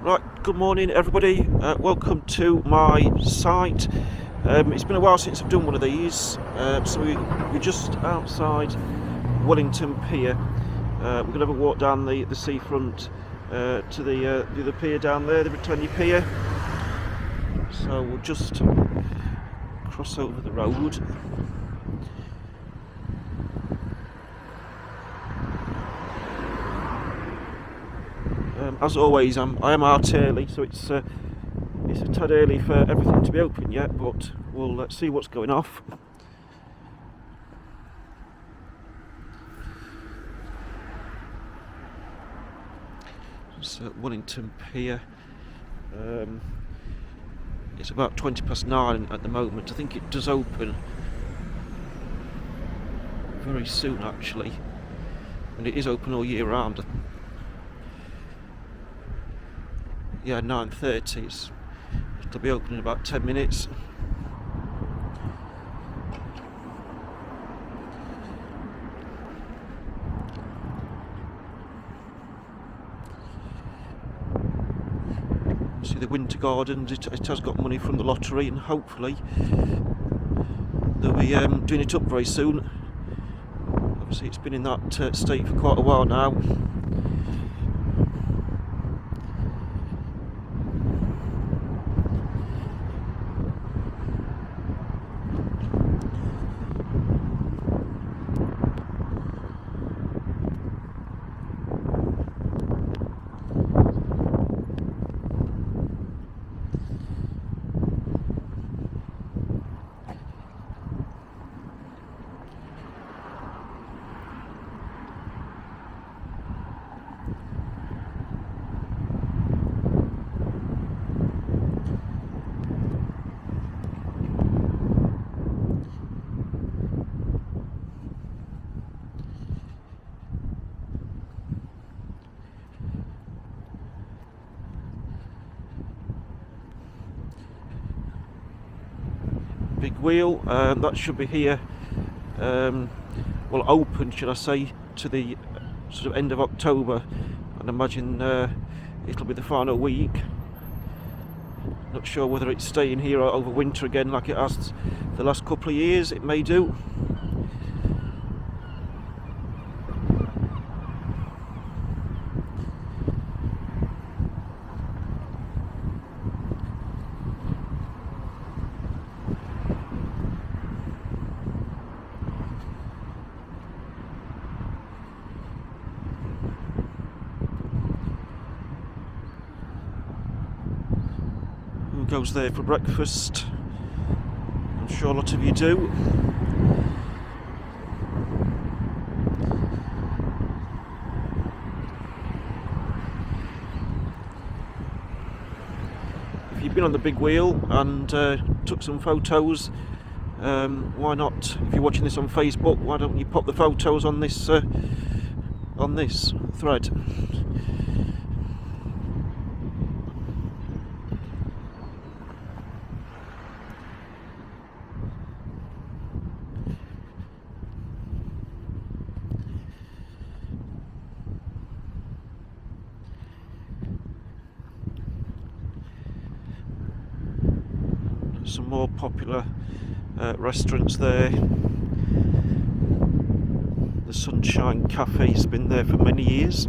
Right, good morning everybody, welcome to my site. It's been a while since I've done one of these, so we're just outside Wellington pier. We're going to have a walk down the seafront to the other pier down there, the Britannia pier. So we'll just cross over the road. As always, I am out early, so it's a tad early for everything to be open yet, but we'll see what's going off. It's Wellington pier. It's about 9:20 at the moment. I think it does open very soon actually, and it is open all year round. Yeah, 9:30. It'll be open in about 10 minutes. See the winter gardens, it has got money from the lottery, and hopefully they'll be doing it up very soon. Obviously it's been in that state for quite a while now. Big wheel, that should be here, well, open should I say, to the sort of end of October, and imagine it'll be the final week. Not sure whether it's staying here over winter again like it has the last couple of years. It may do. Goes there for breakfast. I'm sure a lot of you do. If you've been on the big wheel and took some photos, why not? If you're watching this on Facebook, why don't you pop the photos on this thread? Some more popular restaurants there. The Sunshine Cafe's been there for many years.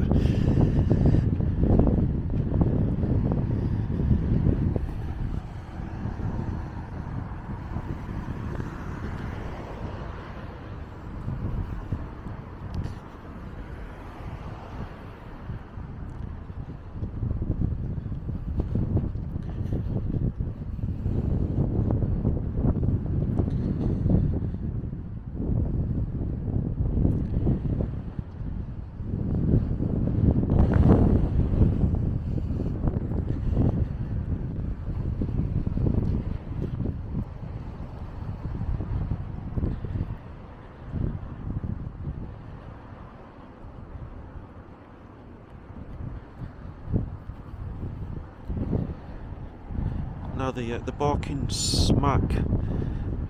Now the Barking Smack,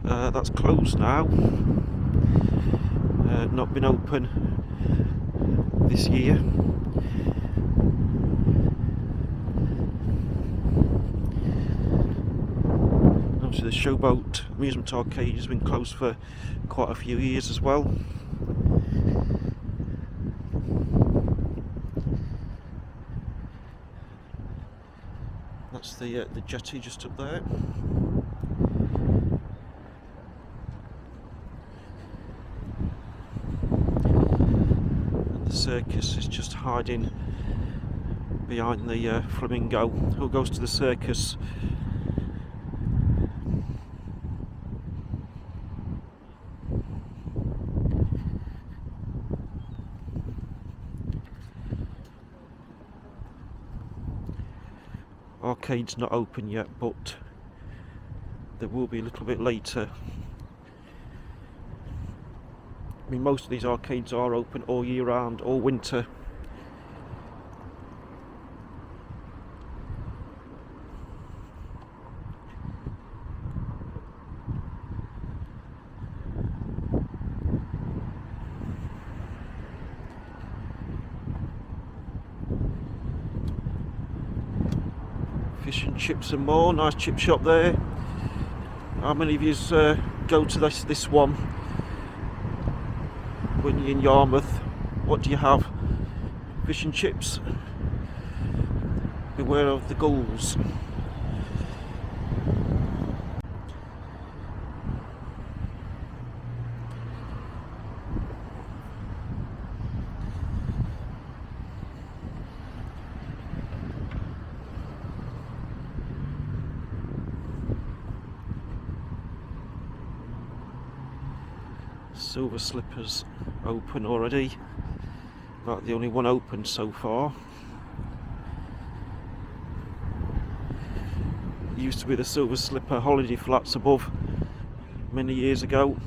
that's closed now. Not been open this year. the Showboat Amusement Arcade has been closed for quite a few years as well. That's the jetty just up there. And the circus is just hiding behind the flamingo. Who goes to the circus? Arcade's not open yet, but there will be a little bit later. I mean, most of these arcades are open all year round, all winter. Fish and chips and more, nice chip shop there. How many of you go to this one when you're in Yarmouth? What do you have? Fish and chips? Beware of the gulls. Silver Slippers open already. About the only one open so far. It used to be the Silver Slipper holiday flats above many years ago.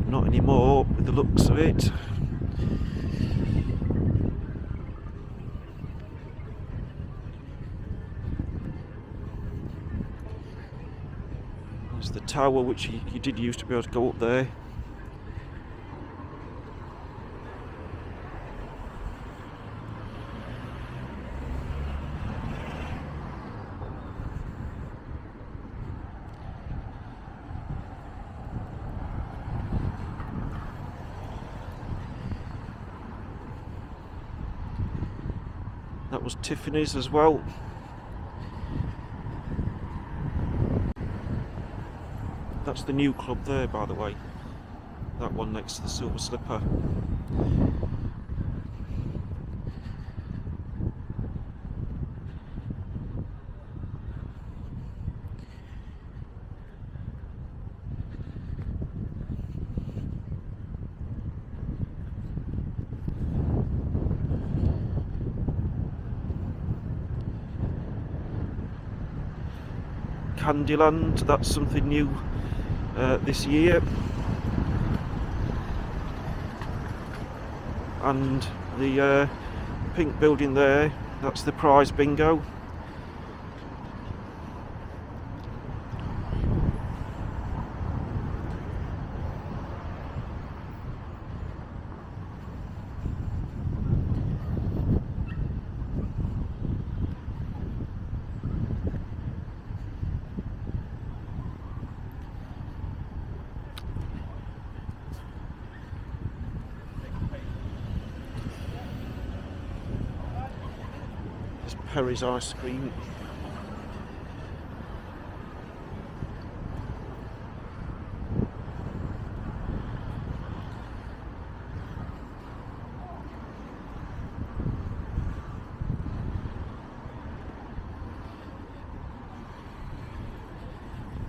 Not anymore with the looks of it. There's the tower, which you did used to be able to go up there. That was Tiffany's as well. That's the new club there, by the way. That one next to the Silver Slipper. Candyland, that's something new this year. And the pink building there, that's the prize bingo. Perry's ice cream.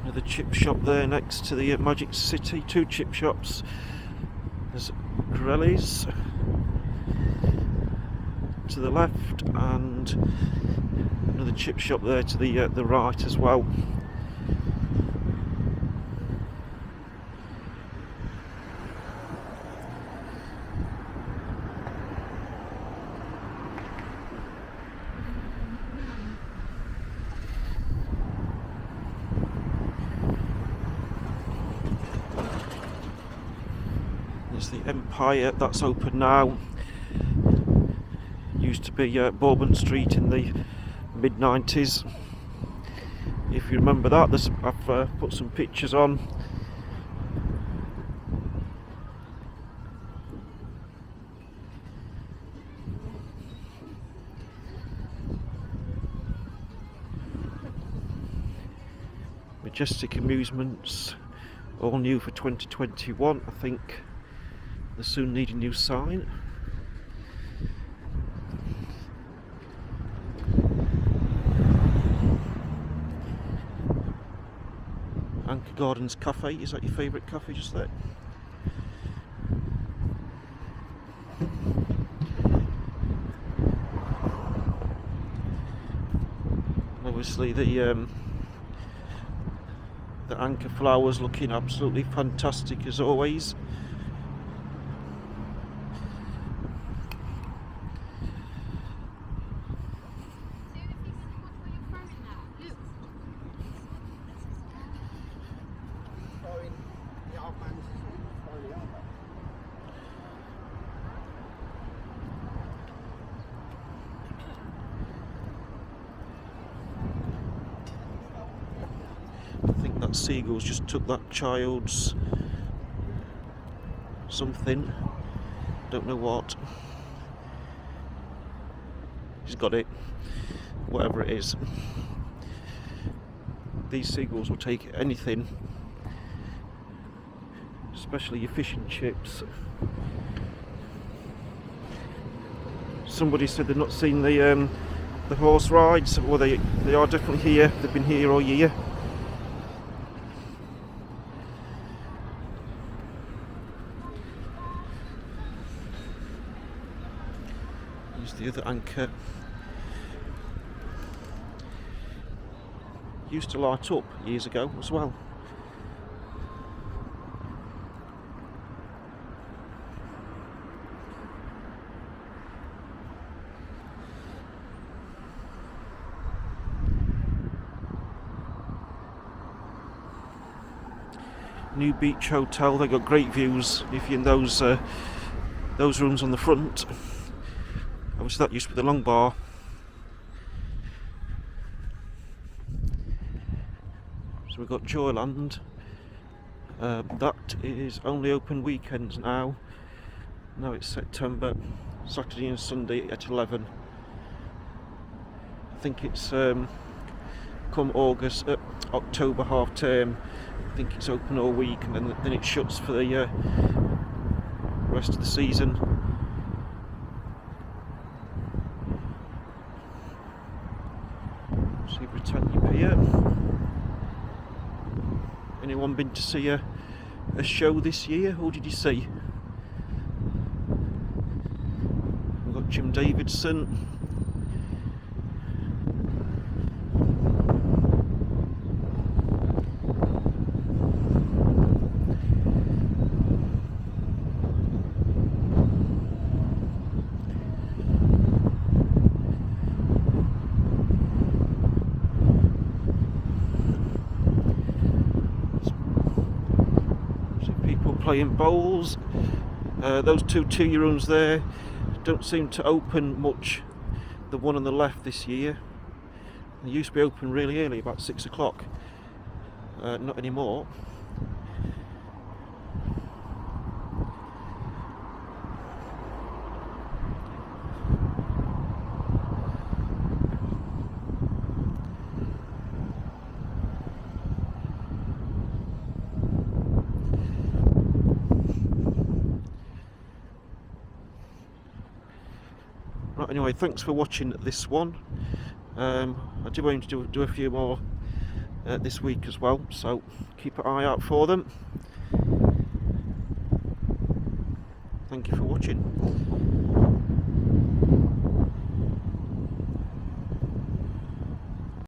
Another chip shop there next to the Magic City. Two chip shops. There's Corelli's to the left and another chip shop there to the right as well. There's the Empire, that's open now. Used to be Bourbon Street in the mid-90s. If you remember that, I've put some pictures on. Majestic Amusements, all new for 2021. I think they soon need a new sign. Anchor Gardens Cafe, is that your favourite cafe just there? And obviously the anchor flowers looking absolutely fantastic as always. I think that seagulls just took that child's something, don't know what. He's got it, whatever it is. These seagulls will take anything, especially your fish and chips. Somebody said they've not seen the horse rides. Well, they are definitely here. They've been here all year. Here's the other anchor. Used to light up years ago as well. New Beach Hotel, they got great views if you're in those rooms on the front. Obviously that used to be the long bar. So we've got Joyland. That is only open weekends now. Now it's September, Saturday and Sunday at 11. I think it's come August, October half term. I think it's open all week, and then it shuts for the rest of the season. See Britannia pier. Anyone been to see a show this year? Who did you see? We've got Jim Davidson. Playing bowls. Those two rooms there don't seem to open much. The one on the left this year, they used to be open really early, about 6 o'clock. Not anymore. Right, anyway, thanks for watching this one. I do aim to do a few more this week as well, so keep an eye out for them. Thank you for watching.